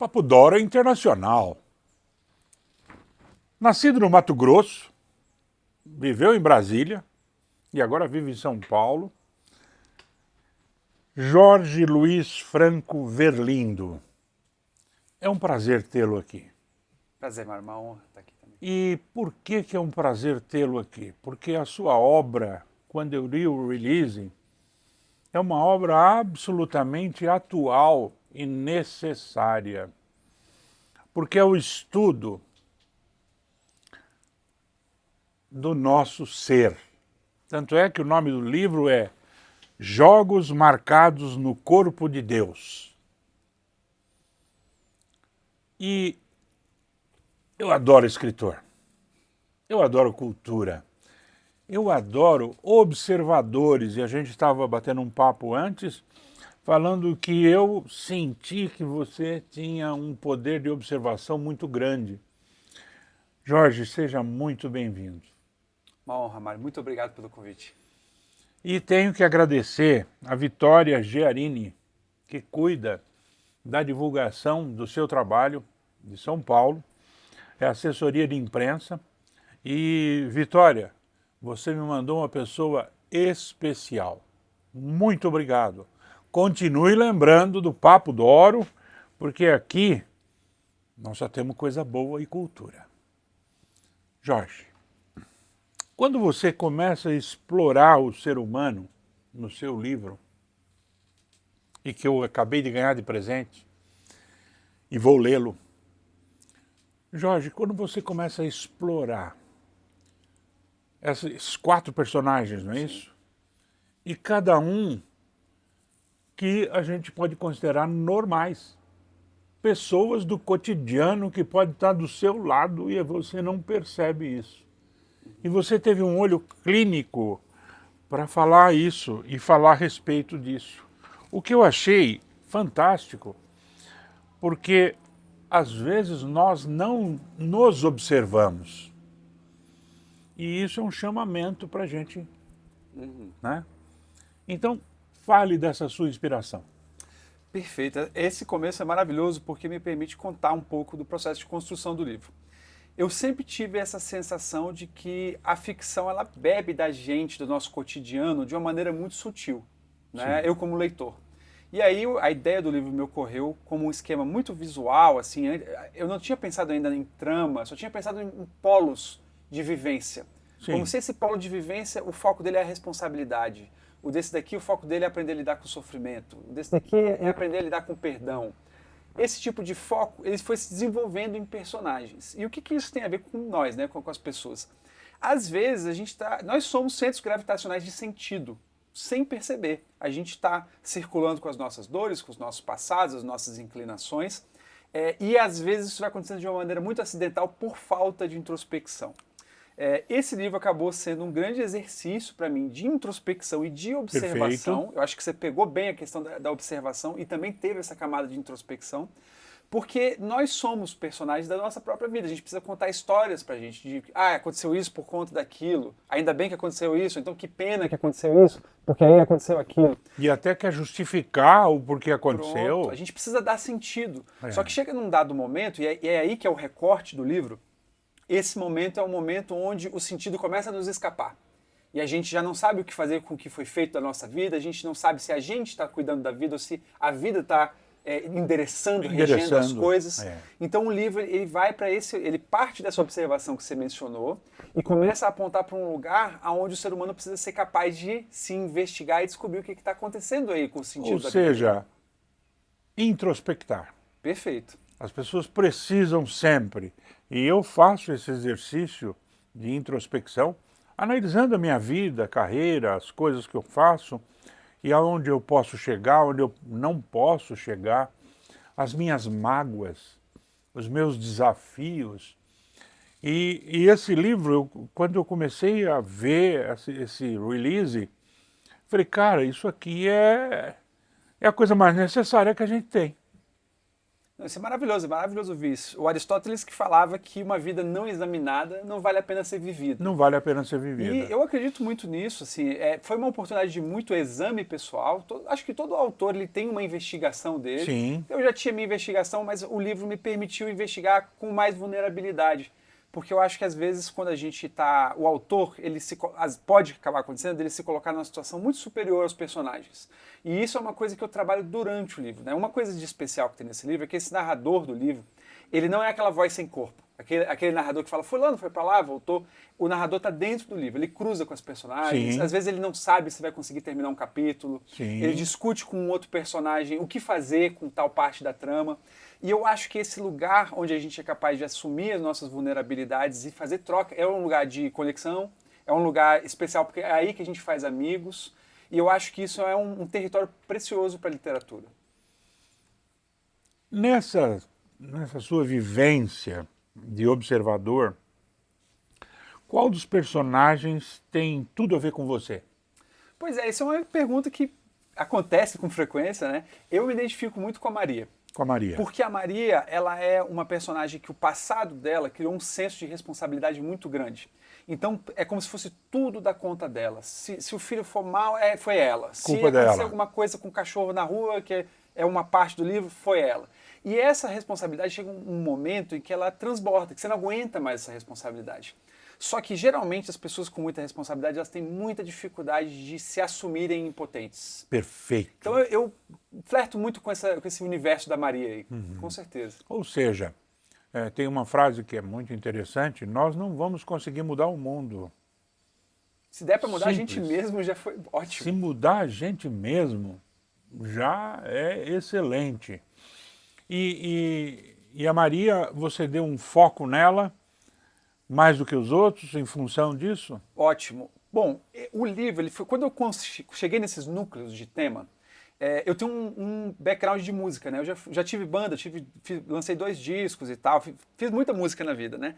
Papo D'Oro é internacional. Nascido no Mato Grosso, viveu em Brasília e agora vive em São Paulo. Jorge Luiz Franco Verlindo. É um prazer tê-lo aqui. Prazer, Mário, uma honra estar aqui também. E por que é um prazer tê-lo aqui? Porque a sua obra, quando eu li o release, é uma obra absolutamente atual e necessária. Porque é o estudo do nosso ser. Tanto é que o nome do livro é Jogos Marcados no Corpo de Deus. E eu adoro escritor, eu adoro cultura, eu adoro observadores, e a gente estava batendo um papo antes, falando que eu senti que você tinha um poder de observação muito grande. Jorge, seja muito bem-vindo. Uma honra, Mário. Muito obrigado pelo convite. E tenho que agradecer a Vitória Giarini, que cuida da divulgação do seu trabalho de São Paulo, é assessoria de imprensa. E, Vitória, você me mandou uma pessoa especial. Muito obrigado. Continue lembrando do Papo D'Oro, porque aqui nós só temos coisa boa e cultura. Jorge, quando você começa a explorar o ser humano no seu livro, e que eu acabei de ganhar de presente, e vou lê-lo, Jorge, quando você começa a explorar esses 4 personagens, não é isso? E cada um que a gente pode considerar normais. Pessoas do cotidiano que podem estar do seu lado e você não percebe isso. E você teve um olho clínico para falar isso e falar a respeito disso. O que eu achei fantástico, porque às vezes nós não nos observamos. E isso é um chamamento para a gente, né? Então, fale dessa sua inspiração. Perfeito. Esse começo é maravilhoso porque me permite contar um pouco do processo de construção do livro. Eu sempre tive essa sensação de que a ficção ela bebe da gente, do nosso cotidiano, de uma maneira muito sutil, né? Sim. Eu como leitor. E aí a ideia do livro me ocorreu como um esquema muito visual, assim, eu não tinha pensado ainda em trama, só tinha pensado em polos de vivência. Como Sim. se esse polo de vivência, o foco dele é a responsabilidade. O desse daqui, o foco dele é aprender a lidar com o sofrimento. O desse daqui é aprender a lidar com o perdão. Esse tipo de foco, ele foi se desenvolvendo em personagens. E o que isso tem a ver com nós, né, com as pessoas? Às vezes, nós somos centros gravitacionais de sentido, sem perceber. A gente está circulando com as nossas dores, com os nossos passados, as nossas inclinações, e às vezes isso vai acontecendo de uma maneira muito acidental por falta de introspecção. Esse livro acabou sendo um grande exercício para mim de introspecção e de observação. Perfeito. Eu acho que você pegou bem a questão da observação e também teve essa camada de introspecção, porque nós somos personagens da nossa própria vida. A gente precisa contar histórias pra gente de, aconteceu isso por conta daquilo, ainda bem que aconteceu isso, então que pena que aconteceu isso, porque aí aconteceu aquilo. E até quer justificar o porquê aconteceu. Pronto, a gente precisa dar sentido. Só que chega num dado momento, e é aí que é o recorte do livro, esse momento é o momento onde o sentido começa a nos escapar. E a gente já não sabe o que fazer com o que foi feito da nossa vida, a gente não sabe se a gente está cuidando da vida ou se a vida está endereçando, regendo as coisas. Então o livro ele vai para ele parte dessa observação que você mencionou e começa a apontar para um lugar onde o ser humano precisa ser capaz de se investigar e descobrir o que está acontecendo aí com o sentido da vida. Ou seja, introspectar. Perfeito. As pessoas precisam sempre, e eu faço esse exercício de introspecção, analisando a minha vida, a carreira, as coisas que eu faço, e aonde eu posso chegar, onde eu não posso chegar, as minhas mágoas, os meus desafios. E esse livro, quando eu comecei a ver esse release, falei, cara, isso aqui é a coisa mais necessária que a gente tem. Isso é maravilhoso ouvir isso. O Aristóteles que falava que uma vida não examinada não vale a pena ser vivida. Não vale a pena ser E vivida. eu acredito muito nisso, assim, foi uma oportunidade de muito exame pessoal. Acho que todo autor ele tem uma investigação dele. Sim. Eu já tinha minha investigação, mas o livro me permitiu investigar com mais vulnerabilidade. Porque eu acho que às vezes quando a gente está, o autor, pode acabar acontecendo ele se colocar numa situação muito superior aos personagens. E isso é uma coisa que eu trabalho durante o livro, né? Uma coisa de especial que tem nesse livro é que esse narrador do livro, ele não é aquela voz sem corpo. Aquele narrador que fala, fulano foi pra lá, voltou. O narrador tá dentro do livro, ele cruza com as personagens. Sim. Às vezes ele não sabe se vai conseguir terminar um capítulo. Sim. Ele discute com um outro personagem o que fazer com tal parte da trama. E eu acho que esse lugar onde a gente é capaz de assumir as nossas vulnerabilidades e fazer troca é um lugar de conexão, é um lugar especial, porque é aí que a gente faz amigos. E eu acho que isso é um território precioso para a literatura. Nessa sua vivência de observador, qual dos personagens tem tudo a ver com você? Pois é, isso é uma pergunta que acontece com frequência, né? Eu me identifico muito com a Maria. Com a Maria. Porque a Maria, ela é uma personagem que o passado dela criou um senso de responsabilidade muito grande. Então, é como se fosse tudo da conta dela. Se o filho for mal, foi ela. Se acontecer alguma coisa com o cachorro na rua, que é uma parte do livro, foi ela. E essa responsabilidade chega um momento em que ela transborda, que você não aguenta mais essa responsabilidade. Só que, geralmente, as pessoas com muita responsabilidade, elas têm muita dificuldade de se assumirem impotentes. Perfeito. Então, eu flerto muito com esse universo da Maria aí, com certeza. Ou seja, tem uma frase que é muito interessante, nós não vamos conseguir mudar o mundo. Se der para mudar Simples. a gente mesmo, já foi ótimo. Se mudar a gente mesmo, já é excelente. E a Maria, você deu um foco nela, mais do que os outros, em função disso? Ótimo. Bom, o livro, quando eu cheguei nesses núcleos de tema, eu tenho um background de música, né? Eu já tive banda, lancei 2 discos e tal, fiz muita música na vida, né?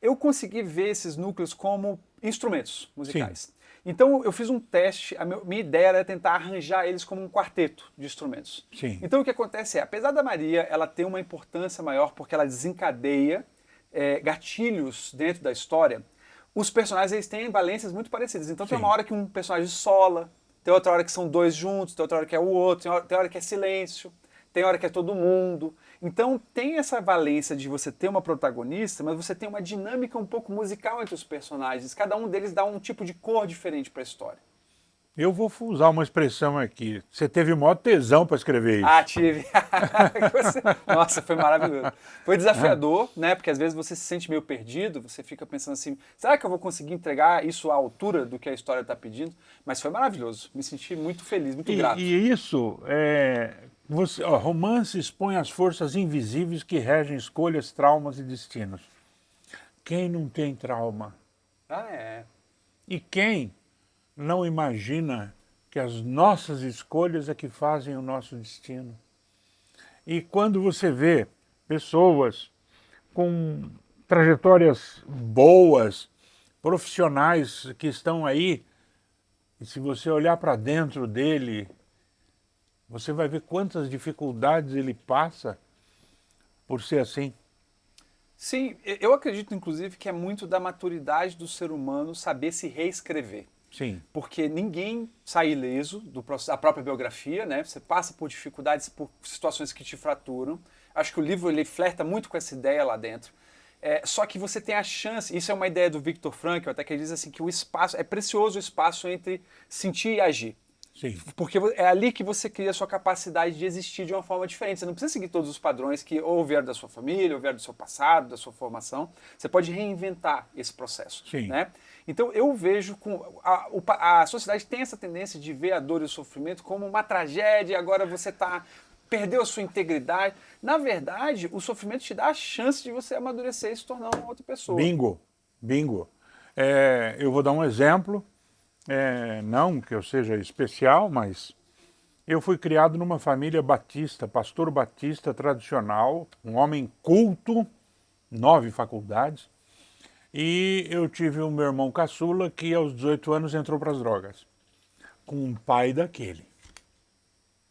Eu consegui ver esses núcleos como instrumentos musicais. Sim. Então eu fiz um teste, minha ideia era tentar arranjar eles como um quarteto de instrumentos. Sim. Então o que acontece apesar da Maria ela ter uma importância maior porque ela desencadeia gatilhos dentro da história, os personagens eles têm valências muito parecidas. Então Sim. Tem uma hora que um personagem sola, tem outra hora que são 2 juntos, tem outra hora que é o outro, tem hora que é silêncio, tem hora que é todo mundo. Então tem essa valência de você ter uma protagonista, mas você tem uma dinâmica um pouco musical entre os personagens. Cada um deles dá um tipo de cor diferente para a história. Eu vou usar uma expressão aqui. Você teve o maior tesão para escrever isso. Ah, tive. Nossa, foi maravilhoso. Foi desafiador, né? Porque às vezes você se sente meio perdido, você fica pensando assim, será que eu vou conseguir entregar isso à altura do que a história está pedindo? Mas foi maravilhoso. Me senti muito feliz, muito grato. E isso, romance expõe as forças invisíveis que regem escolhas, traumas e destinos. Quem não tem trauma? Ah, é. E quem não imagina que as nossas escolhas é que fazem o nosso destino? E quando você vê pessoas com trajetórias boas, profissionais que estão aí, e se você olhar para dentro dele, você vai ver quantas dificuldades ele passa por ser assim. Sim, eu acredito inclusive que é muito da maturidade do ser humano saber se reescrever. Sim. Porque ninguém sai ileso da própria biografia, né? Você passa por dificuldades, por situações que te fraturam. Acho que o livro ele flerta muito com essa ideia lá dentro. Só que você tem a chance, isso é uma ideia do Viktor Frankl, até que ele diz assim que o espaço, é precioso o espaço entre sentir e agir. Sim. Porque é ali que você cria a sua capacidade de existir de uma forma diferente. Você não precisa seguir todos os padrões que ou vieram da sua família, ou vieram do seu passado, da sua formação. Você pode reinventar esse processo. Sim. Né? Então eu vejo a sociedade tem essa tendência de ver a dor e o sofrimento como uma tragédia, agora você perdeu a sua integridade. Na verdade, o sofrimento te dá a chance de você amadurecer e se tornar uma outra pessoa. Bingo, bingo. Eu vou dar um exemplo. Não que eu seja especial, mas eu fui criado numa família batista, pastor batista tradicional, um homem culto, 9 faculdades, e eu tive o meu irmão caçula que aos 18 anos entrou para as drogas, com um pai daquele,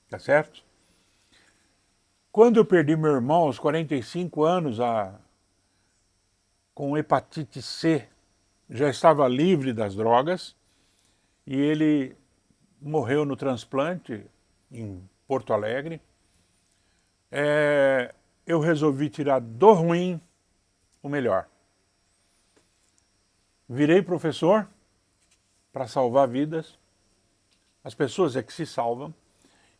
tá certo? quando eu perdi meu irmão aos 45 anos, com hepatite C, já estava livre das drogas, e ele morreu no transplante em Porto Alegre. Eu resolvi tirar do ruim o melhor. Virei professor para salvar vidas, as pessoas é que se salvam,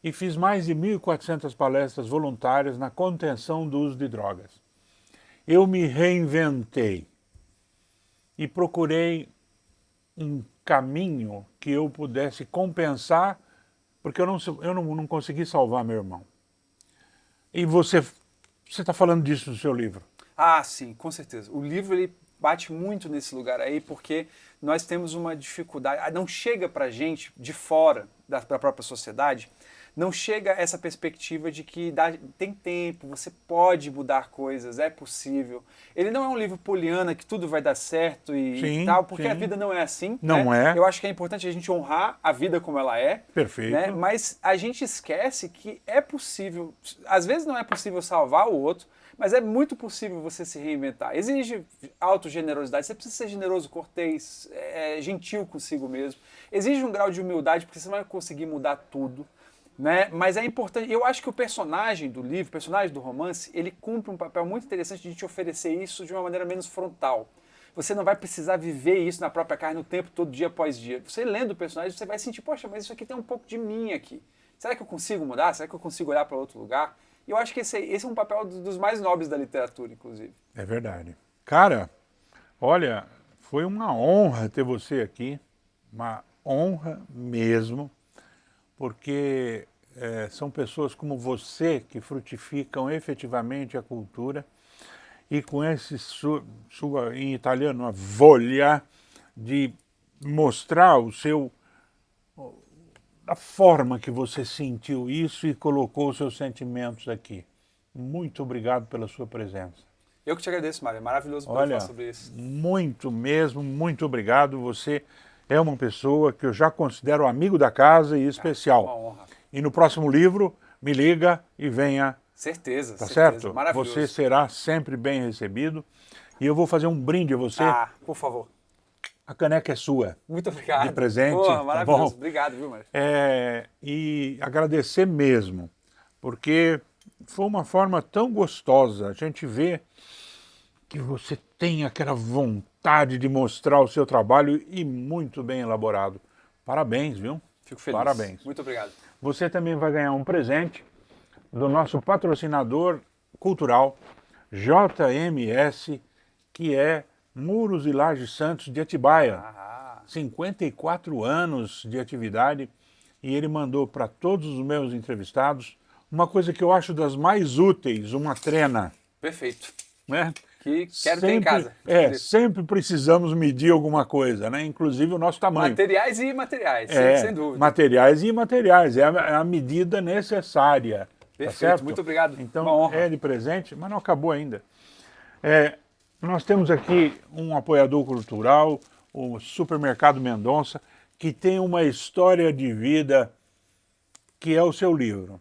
e fiz mais de 1.400 palestras voluntárias na contenção do uso de drogas. Eu me reinventei e procurei um caminho que eu pudesse compensar, porque eu não consegui salvar meu irmão. E você está falando disso no seu livro? Ah, sim, com certeza. O livro ele bate muito nesse lugar aí, porque nós temos uma dificuldade, não chega para a gente de fora da própria sociedade, não chega essa perspectiva de que tem tempo, você pode mudar coisas, é possível. Ele não é um livro poliana que tudo vai dar certo e tal, porque a vida não é assim. Não é. Eu acho que é importante a gente honrar a vida como ela é. Perfeito. Né? Mas a gente esquece que é possível, às vezes não é possível salvar o outro, mas é muito possível você se reinventar. Exige autogenerosidade, você precisa ser generoso, cortês, gentil consigo mesmo. Exige um grau de humildade, porque você não vai conseguir mudar tudo. Né? Mas é importante, eu acho que o personagem do livro, o personagem do romance, ele cumpre um papel muito interessante de te oferecer isso de uma maneira menos frontal. Você não vai precisar viver isso na própria carne o tempo todo, dia após dia. Você lendo o personagem, você vai sentir, poxa, mas isso aqui tem um pouco de mim aqui. Será que eu consigo mudar? Será que eu consigo olhar para outro lugar? E eu acho que esse é um papel dos mais nobres da literatura, inclusive. É verdade. Cara, olha, foi uma honra ter você aqui, uma honra mesmo, porque são pessoas como você que frutificam efetivamente a cultura e com esse, em italiano, a voglia de mostrar a forma que você sentiu isso e colocou os seus sentimentos aqui. Muito obrigado pela sua presença. Eu que te agradeço, Mário. É maravilhoso poder falar sobre isso. Muito mesmo, muito obrigado. Você é uma pessoa que eu já considero amigo da casa e especial. Uma honra. E no próximo livro, me liga e venha. Certeza, tá certeza. Certo? Maravilhoso. Você será sempre bem recebido. E eu vou fazer um brinde a você. Ah, por favor. A caneca é sua. Muito obrigado. De presente. Porra, maravilhoso. Tá bom? Obrigado, viu, Mário? E agradecer mesmo, porque foi uma forma tão gostosa. A gente vê que você tem aquela vontade de mostrar o seu trabalho e muito bem elaborado. Parabéns, viu? Fico feliz. Parabéns. Muito obrigado. Você também vai ganhar um presente do nosso patrocinador cultural, JMS, que é Muros e Lajes Santos de Atibaia. 54 anos de atividade, e ele mandou para todos os meus entrevistados uma coisa que eu acho das mais úteis, uma trena. Perfeito. Né? Que quero ter em casa. Sempre precisamos medir alguma coisa, né? Inclusive o nosso tamanho. Materiais e imateriais, sem dúvida. Materiais e imateriais, é a medida necessária. Perfeito, tá certo? muito obrigado. Então, é de presente, mas não acabou ainda. Nós temos aqui um apoiador cultural, o Supermercado Mendonça, que tem uma história de vida que é o seu livro.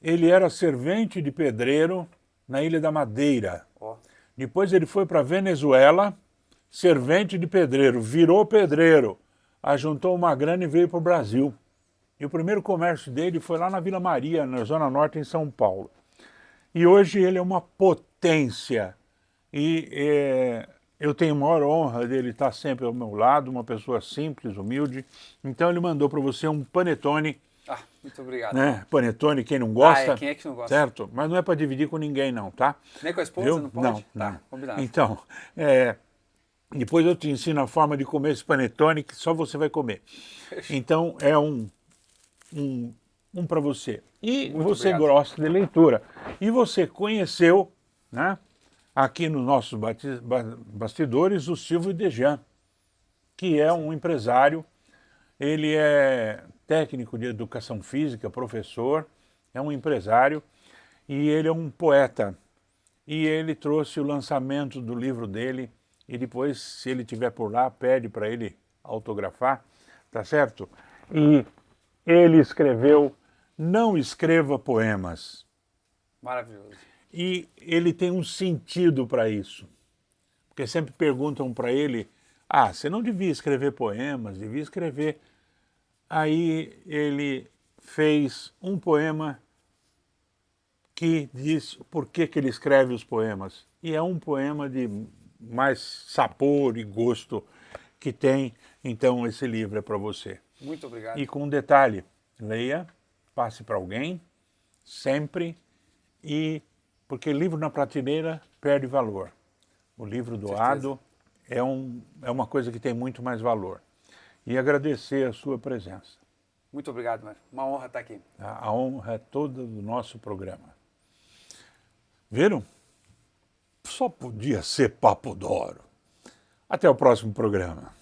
Ele era servente de pedreiro na Ilha da Madeira. Depois ele foi para a Venezuela, servente de pedreiro, virou pedreiro, ajuntou uma grana e veio para o Brasil. E o primeiro comércio dele foi lá na Vila Maria, na Zona Norte, em São Paulo. E hoje ele é uma potência. E eu tenho a maior honra dele estar sempre ao meu lado, uma pessoa simples, humilde. Então ele mandou para você um panetone. Muito obrigado. Né? Panetone, quem não gosta. Quem é que não gosta? Certo? Mas não é para dividir com ninguém não, tá? Nem com a esposa, não pode? Não. Combinado. Então, depois eu te ensino a forma de comer esse panetone que só você vai comer. Então, é um para você. E Muito você obrigado. gosta de leitura. E você conheceu, né, aqui nos nossos bastidores, o Silvio Dejan, que é um empresário. Ele é técnico de educação física, professor, é um empresário e ele é um poeta. E ele trouxe o lançamento do livro dele e depois, se ele estiver por lá, pede para ele autografar, tá certo? E ele escreveu Não Escreva Poemas. Maravilhoso. E ele tem um sentido para isso. Porque sempre perguntam para ele, você não devia escrever poemas, devia escrever. Aí ele fez um poema que diz por que ele escreve os poemas. E é um poema de mais sabor e gosto que tem. Então esse livro é para você. Muito obrigado. E com um detalhe, leia, passe para alguém, sempre, porque livro na prateleira perde valor. O livro doado é uma coisa que tem muito mais valor. E agradecer a sua presença. Muito obrigado, Mário. Uma honra estar aqui. A honra é toda do nosso programa. Viram? Só podia ser Papo d'Oro. Até o próximo programa.